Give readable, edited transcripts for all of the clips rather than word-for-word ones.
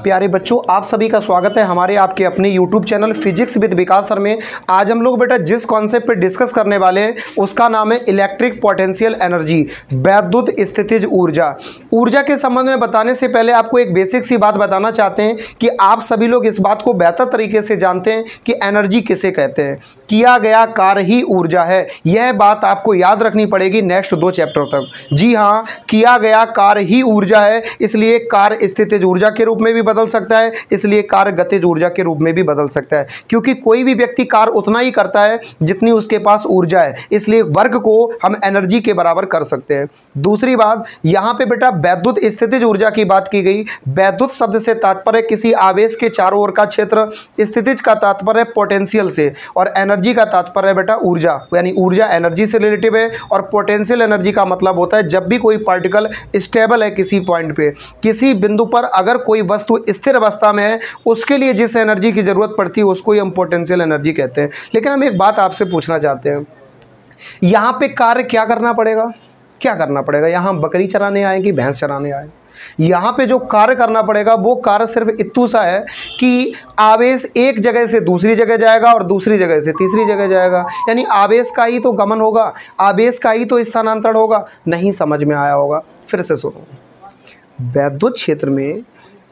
प्यारे बच्चों, आप सभी का स्वागत है हमारे आपके अपने YouTube channel physics with Vikas sir में। आज हम लोग बेटा जिस कॉन्सेप्ट पे डिस्कस करने वाले हैं उसका नाम है इलेक्ट्रिक पोटेंशियल एनर्जी, वैद्युत स्थितिज ऊर्जा। ऊर्जा के संबंध में बताने से पहले आपको एक बेसिक सी बात बताना चाहते हैं कि आप सभी लोग इस बात को बेहतर तरीके से जानते हैं कि एनर्जी किसे कहते हैं। किया गया कार्य ही ऊर्जा है, यह बात आपको याद रखनी पड़ेगी नेक्स्ट 2 चैप्टर तक। जी हाँ, किया गया कार्य ही ऊर्जा है, इसलिए कार्य स्थितिज ऊर्जा के रूप में भी बदल सकता है, इसलिए कार्य गतिज ऊर्जा के रूप में भी बदल सकता है, क्योंकि कोई भी व्यक्ति कार्य उतना ही करता है जितनी उसके पास ऊर्जा है, इसलिए वर्क को हम एनर्जी के बराबर कर सकते हैं। दूसरी बात, यहाँ पे बेटा वैद्युत स्थितिज ऊर्जा की बात की गई। वैद्युत शब्द से तात्पर्य किसी आवेश के चारों ओर का क्षेत्र, स्थितिज का तात्पर्य पोटेंशियल से, और एनर्जी का तात्पर्य बेटा ऊर्जा, यानी ऊर्जा एनर्जी से रिलेटिव है। और पोटेंशियल एनर्जी का मतलब होता है जब भी कोई पार्टिकल स्टेबल है किसी पॉइंट पे, किसी बिंदु पर अगर कोई वस्तु स्थिर अवस्था में है, उसके लिए जिस एनर्जी की जरूरत पड़ती है उसको ही हम पोटेंशियल एनर्जी कहते हैं। लेकिन हम एक बात आपसे पूछना चाहते हैं, यहाँ पे कार्य क्या करना पड़ेगा? क्या करना पड़ेगा? यहाँ हम बकरी चराने आए कि भैंस चराने आए? यहाँ पे जो कार्य करना पड़ेगा वो कार्य सिर्फ इतना सा है कि आवेश एक जगह से दूसरी जगह जाएगा और दूसरी जगह से तीसरी जगह जाएगा, यानी आवेश का ही तो गमन होगा, आवेश का ही तो स्थानांतरण होगा। नहीं समझ में आया होगा, फिर से सुनो। वैद्युत क्षेत्र में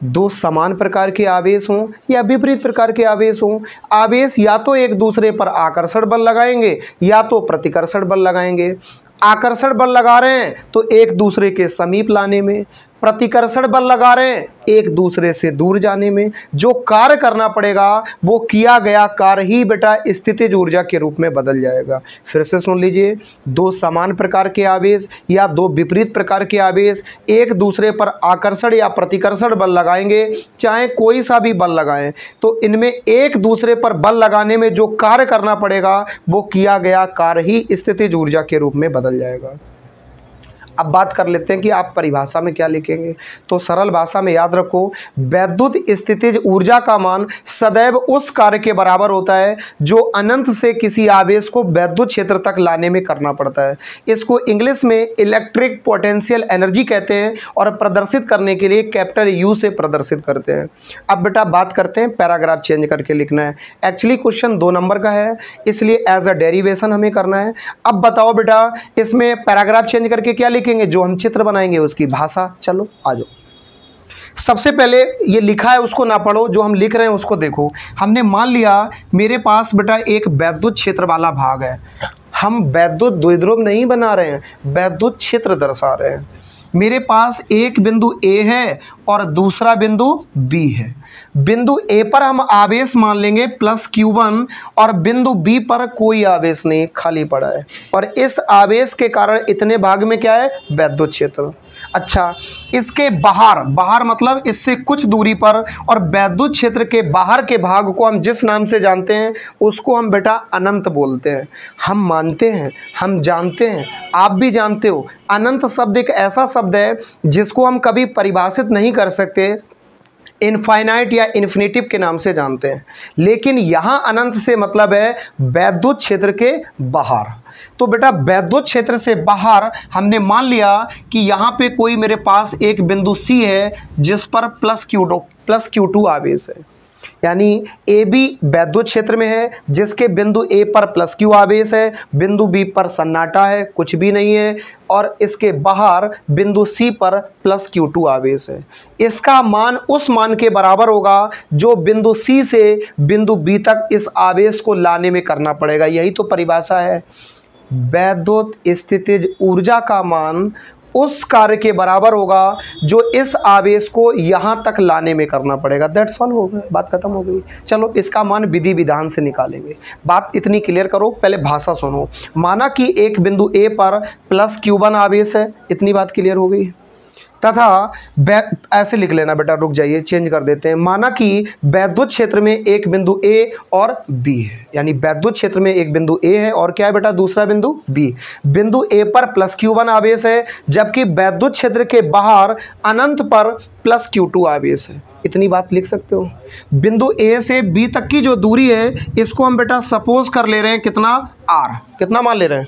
2 समान प्रकार के आवेश हों या विपरीत प्रकार के आवेश हों, आवेश या तो एक दूसरे पर आकर्षण बल लगाएंगे या तो प्रतिकर्षण बल लगाएंगे। आकर्षण बल लगा रहे हैं तो एक दूसरे के समीप लाने में, प्रतिकर्षण बल लगा रहे हैं एक दूसरे से दूर जाने में। जो कार्य करना पड़ेगा वो किया गया कार्य ही बेटा स्थितिज ऊर्जा के रूप में बदल जाएगा। फिर से सुन लीजिए, 2 समान प्रकार के आवेश या 2 विपरीत प्रकार के आवेश एक दूसरे पर आकर्षण या प्रतिकर्षण बल लगाएंगे, चाहे कोई सा भी बल लगाएं, तो इनमें एक दूसरे पर बल लगाने में जो कार्य करना पड़ेगा वो किया गया कार्य ही स्थितिज ऊर्जा के रूप में बदल जाएगा। अब बात कर लेते हैं कि आप परिभाषा में क्या लिखेंगे। तो सरल भाषा में याद रखो, वैद्युत स्थितिज ऊर्जा का मान सदैव उस कार्य के बराबर होता है जो अनंत से किसी आवेश को वैद्युत क्षेत्र तक लाने में करना पड़ता है। इसको इंग्लिश में इलेक्ट्रिक पोटेंशियल एनर्जी कहते हैं और प्रदर्शित करने के लिए कैपिटल यू से प्रदर्शित करते हैं। अब बेटा बात करते हैं, पैराग्राफ चेंज करके लिखना है। एक्चुअली क्वेश्चन 2 नंबर का है, इसलिए एज अ डेरिवेशन हमें करना है। अब बताओ बेटा, इसमें पैराग्राफ चेंज करके क्या लिखेंगे? जो हम चित्र बनाएंगे उसकी भाषा। चलो आ जाओ। सबसे पहले ये लिखा है उसको ना पढ़ो, जो हम लिख रहे हैं उसको देखो। हमने मान लिया मेरे पास बेटा एक वैद्युत क्षेत्र वाला भाग है। हम वैद्युत द्विध्रुव नहीं बना रहे हैं, वैद्युत क्षेत्र दर्शा रहे हैं। मेरे पास एक बिंदु ए है और दूसरा बिंदु बी है। बिंदु ए पर हम आवेश मान लेंगे +Q1 और बिंदु बी पर कोई आवेश नहीं, खाली पड़ा है, और इस आवेश के कारण इतने भाग में क्या है? वैद्युत क्षेत्र। अच्छा, इसके बाहर मतलब इससे कुछ दूरी पर और वैद्युत क्षेत्र के बाहर के भाग को हम जिस नाम से जानते हैं उसको हम बेटा अनंत बोलते हैं। हम मानते हैं, हम जानते हैं, आप भी जानते हो, अनंत शब्द एक ऐसा शब्द है जिसको हम कभी परिभाषित नहीं कर सकते, इनफाइनाइट या इन्फिनिटिव के नाम से जानते हैं। लेकिन यहाँ अनंत से मतलब है वैद्युत क्षेत्र के बाहर। तो बेटा वैद्युत क्षेत्र से बाहर हमने मान लिया कि यहाँ पे कोई मेरे पास एक बिंदु सी है जिस पर +Q2 आवेश है, यानी ए बी वैद्युत क्षेत्र में है जिसके बिंदु ए पर +Q आवेश है, बिंदु बी पर सन्नाटा है, कुछ भी नहीं है, और इसके बाहर बिंदु सी पर +Q2 आवेश है। इसका मान उस मान के बराबर होगा जो बिंदु सी से बिंदु बी तक इस आवेश को लाने में करना पड़ेगा। यही तो परिभाषा है। वैद्युत स्थितिज ऊर्जा का मान उस कार्य के बराबर होगा जो इस आवेश को यहाँ तक लाने में करना पड़ेगा। दैट्स ऑल, हो गया, बात खत्म हो गई। चलो इसका मान विधि विधान से निकालेंगे। बात इतनी क्लियर करो, पहले भाषा सुनो। माना कि एक बिंदु ए पर +Q1 आवेश है, इतनी बात क्लियर हो गई। तथा ऐसे लिख लेना बेटा, रुक जाइए चेंज कर देते हैं। माना कि वैद्युत क्षेत्र में एक बिंदु ए और बी है, यानी वैद्युत क्षेत्र में एक बिंदु ए है और क्या है बेटा? दूसरा बिंदु बी। बिंदु ए पर +Q1 आवेश है, जबकि वैद्युत क्षेत्र के बाहर अनंत पर +Q2 आवेश है। इतनी बात लिख सकते हो। बिंदु ए से बी तक की जो दूरी है इसको हम बेटा सपोज कर ले रहे हैं कितना? R। कितना मान ले रहे हैं?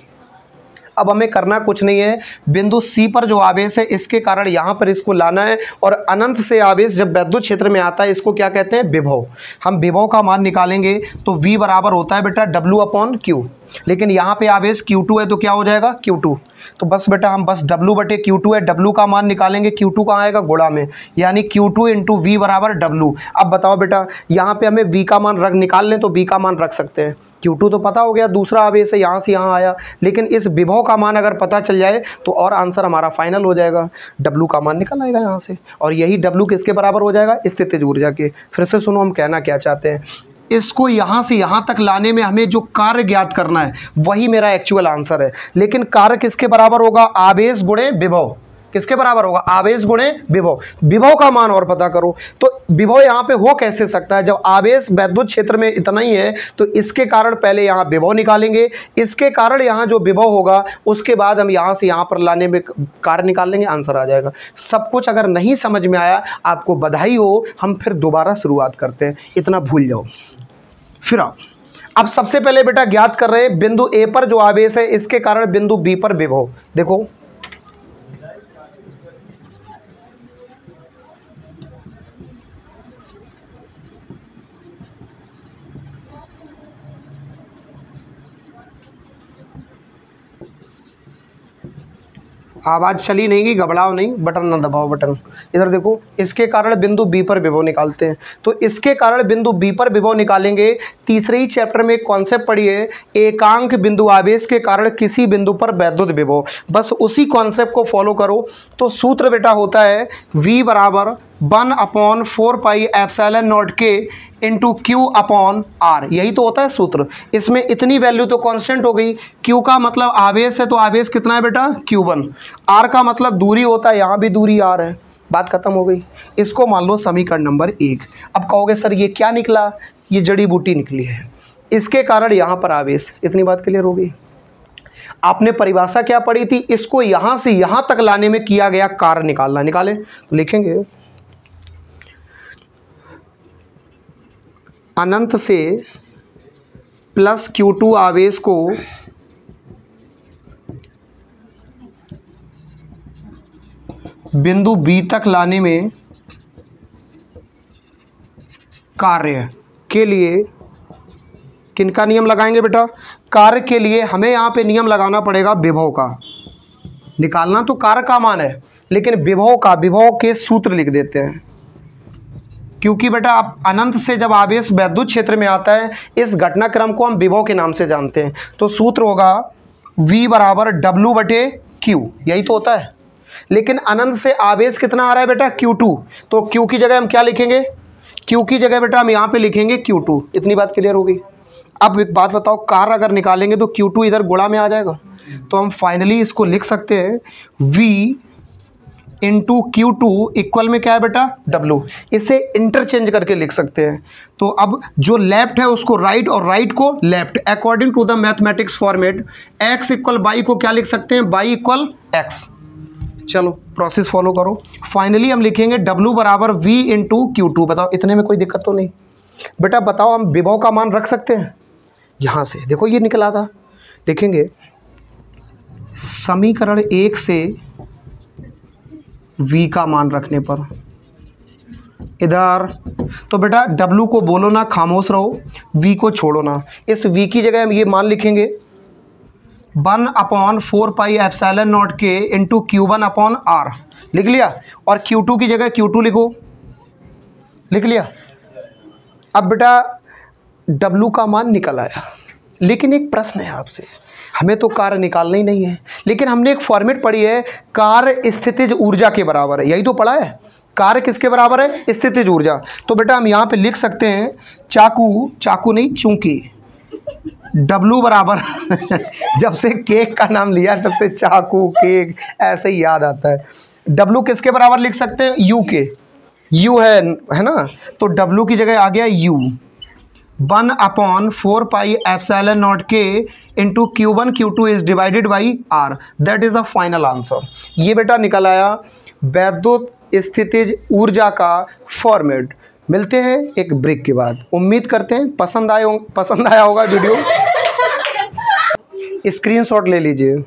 अब हमें करना कुछ नहीं है, बिंदु सी पर जो आवेश है इसके कारण यहाँ पर इसको लाना है, और अनंत से आवेश जब वैद्युत क्षेत्र में आता है इसको क्या कहते हैं, विभव। हम विभव का मान निकालेंगे तो V बराबर होता है बेटा W/Q, लेकिन यहाँ पे आवेश Q2 है तो क्या हो जाएगा Q2। तो बस बेटा हम बस W/Q2 है, W का मान निकालेंगे, Q2 कहाँ आएगा गुणा में, यानी Q2 × V बराबर W। अब बताओ बेटा यहाँ पे हमें V का मान रख निकाल लें तो V का मान रख सकते हैं, Q2 तो पता हो गया, दूसरा आवेश है यहाँ से यहाँ आया, लेकिन इस विभव का मान अगर पता चल जाए तो और आंसर हमारा फाइनल हो जाएगा, W का मान निकल आएगा यहाँ से, और यही W किसके बराबर हो जाएगा, स्थितिज ऊर्जा के। फिर से सुनो हम कहना क्या चाहते हैं, इसको यहाँ से यहाँ तक लाने में हमें जो कार्य ज्ञात करना है वही मेरा एक्चुअल आंसर है, लेकिन कार्य किसके बराबर होगा, आवेश गुणे विभव। किसके बराबर होगा, आवेश गुणे विभव। विभव का मान और पता करो, तो विभव यहाँ पे हो कैसे सकता है, जब आवेश वैद्युत क्षेत्र में इतना ही है तो इसके कारण पहले यहाँ विभव निकालेंगे, इसके कारण यहाँ जो विभव होगा उसके बाद हम यहाँ से यहाँ पर लाने में कार्य निकाल लेंगे, आंसर आ जाएगा। सब कुछ अगर नहीं समझ में आया आपको बधाई हो, हम फिर दोबारा शुरुआत करते हैं, इतना भूल जाओ। फिर अब सबसे पहले बेटा ज्ञात कर रहे हैं बिंदु ए पर जो आवेश है इसके कारण बिंदु बी पर विभव। देखो आवाज़ चली नहीं गई, घबराओ नहीं, बटन ना दबाओ बटन। इधर देखो, इसके कारण बिंदु बी पर विभव निकालते हैं, तो इसके कारण बिंदु बी पर विभव निकालेंगे। तीसरे ही चैप्टर में एक कॉन्सेप्ट पढ़ी है, एकांक बिंदु आवेश के कारण किसी बिंदु पर वैद्युत विभव, बस उसी कॉन्सेप्ट को फॉलो करो। तो सूत्र बेटा होता है V बराबर 1/4πε0 K इंटू Q/R, यही तो होता है सूत्र। इसमें इतनी वैल्यू तो कांस्टेंट हो गई, Q का मतलब आवेश है तो आवेश कितना है बेटा Q1, R का मतलब दूरी होता है, यहाँ भी दूरी R है, बात खत्म हो गई। इसको मान लो समीकरण नंबर 1। अब कहोगे सर ये क्या निकला, ये जड़ी बूटी निकली है, इसके कारण यहाँ पर आवेश, इतनी बात क्लियर हो गई। आपने परिभाषा क्या पढ़ी थी, इसको यहाँ से यहाँ तक लाने में किया गया कार्य निकालना, निकाले तो लिखेंगे अनंत से प्लस Q2 आवेश को बिंदु B तक लाने में कार्य के लिए किनका नियम लगाएंगे बेटा, कार्य के लिए हमें यहाँ पे नियम लगाना पड़ेगा विभव का। निकालना तो कार्य का मान है, लेकिन विभव का, विभव के सूत्र लिख देते हैं, क्योंकि बेटा आप अनंत से जब आवेश वैद्युत क्षेत्र में आता है इस घटनाक्रम को हम विभव के नाम से जानते हैं। तो सूत्र होगा V बराबर W/Q, यही तो होता है। लेकिन अनंत से आवेश कितना आ रहा है बेटा Q2, तो Q की जगह हम क्या लिखेंगे, Q की जगह बेटा हम यहाँ पे लिखेंगे Q2। इतनी बात क्लियर हो गई। अब एक बात बताओ, कार्य अगर निकालेंगे तो Q2 इधर गुणा में आ जाएगा, तो हम फाइनली इसको लिख सकते हैं V इंटू Q2 इक्वल में क्या है बेटा W। इसे इंटरचेंज करके लिख सकते हैं। तो अब जो लेफ्ट है उसको राइट और राइट को left, according to the mathematics format x equal y को क्या लिख सकते हैं, बाई इक्वल x। चलो प्रोसेस फॉलो करो। फाइनली हम लिखेंगे W बराबर V इंटू Q2। बताओ इतने में कोई दिक्कत तो नहीं बेटा। बताओ हम विभव का मान रख सकते हैं यहाँ से, देखो ये निकला था। लिखेंगे समीकरण 1 से V का मान रखने पर इधर, तो बेटा W को बोलो ना, खामोश रहो, V को छोड़ो ना। इस V की जगह हम ये मान लिखेंगे 1/4πε0 K इंटू Q1/R, लिख लिया। और Q2 की जगह Q2 लिखो, लिख लिया। अब बेटा W का मान निकल आया, लेकिन एक प्रश्न है आपसे, हमें तो कार्य निकालना ही नहीं है, लेकिन हमने एक फॉर्मेट पढ़ी है, कार्य स्थितिज ऊर्जा के बराबर है, यही तो पढ़ा है। कार्य किसके बराबर है, स्थितिज ऊर्जा। तो बेटा हम यहाँ पे लिख सकते हैं चाकू नहीं चूंकि W बराबर जब से केक का नाम लिया तब से चाकू केक ऐसे ही याद आता है। W किसके बराबर लिख सकते हैं, U के, U है ना, तो W की जगह आ गया U। 1/4πε0 K into Q1 Q2 is divided by R, that is a final answer. ये बेटा निकल आया वैद्युत स्थितिज ऊर्जा का फॉर्मेट। मिलते हैं एक ब्रेक के बाद। उम्मीद करते हैं पसंद आया होगा वीडियो। स्क्रीनशॉट ले लीजिए।